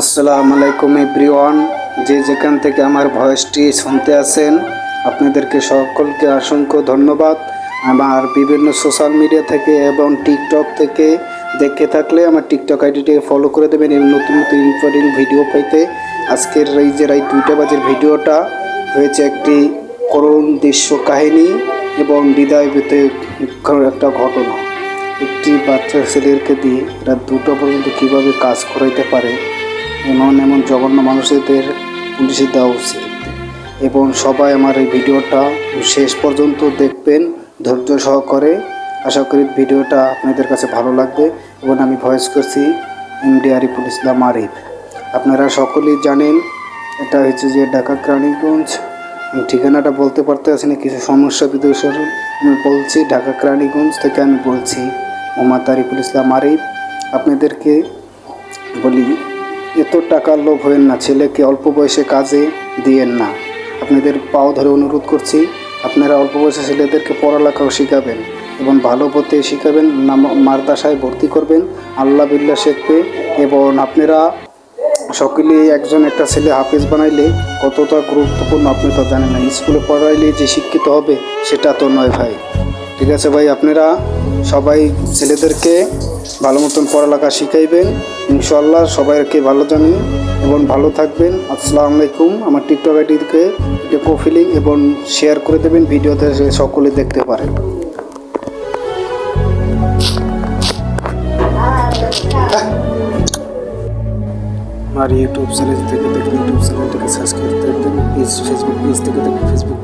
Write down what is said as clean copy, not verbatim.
আসসালামু আলাইকুম এভরিওয়ান, যে যেখান থেকে আমার ভয়েসটি শুনতে আছেন আপনাদেরকে সকলকে অসংখ্য ধন্যবাদ। আমার বিভিন্ন সোশ্যাল মিডিয়া থেকে এবং টিকটক থেকে দেখে থাকলে আমার টিকটক আইডিটিকে ফলো করে দেবেন এবং নতুন নতুন ইম্পর্টেন্ট ভিডিও পাইতে। আজকের এই যে রাত 2টা বাজের ভিডিওটা হয়েছে একটি করুণ দৃশ্য কাহিনী এবং হৃদয় পেতে একটা ঘটনা। একটি বাচ্চা ছেলেকে দিয়ে রাত 2টা পর্যন্ত কীভাবে কাজ করাইতে পারে এমন জঘন্য মানুষদের পুলিশে দেওয়া উচিত। এবং সবাই আমার এই ভিডিওটা শেষ পর্যন্ত দেখবেন ধৈর্য সহকারে। আশা করি ভিডিওটা আপনাদের কাছে ভালো লাগবে। এবং আমি ভয়েস করছি এমডি আরিফুল ইসলাম আরিফ। আপনারা সকলেই জানেন এটা হচ্ছে যে ঢাকা কেরানীগঞ্জ। ঠিকানাটা বলতে পারতে আছি না, কিছু সমস্যা বিদর্শন আমি বলছি। ঢাকা কেরানীগঞ্জ থেকে আমি বলছি মোহাম্মদ আরিফুল ইসলাম আরিফ। আপনাদেরকে বলি, এত টাকার লোভ হবেন না, ছেলেকে অল্প বয়সে কাজে দিয়েন না। আপনাদের পাও ধরে অনুরোধ করছি, আপনারা অল্প বয়সে ছেলেদেরকে পড়ালেখাও শিখাবেন এবং ভালো পথে শিখাবেন, মাদ্রাসায় ভর্তি করবেন, আল্লাহ বিল্লাহ শিখবে। এবং আপনারা সকলেই একটা ছেলে হাফেজ বানাইলে কতটা গুরুত্বপূর্ণ আপনি তো জানেন না। স্কুলে পড়াইলে যে শিক্ষিত হবে সেটা তো নয় ভাই। ঠিক আছে ভাই, আপনারা সবাই ছেলেদেরকে ভালো মতন পড়ালেখা শিখাইবেন ইনশাআল্লাহ। সবাইকে ভালো জানি এবং ভালো থাকবেন। আসসালামু আলাইকুম। আমার টিকটক আইডিকে প্রোফাইলিং এবং শেয়ার করে দেবেন, ভিডিওতে সকলে দেখতে পারেন। আমার ইউটিউব চ্যানেল থেকে দেখবেন, ইউটিউব চ্যানেলটাকে সাবস্ক্রাইব করে দেবেন। ফেসবুক পেজ থেকে দেখবেন, ফেসবুক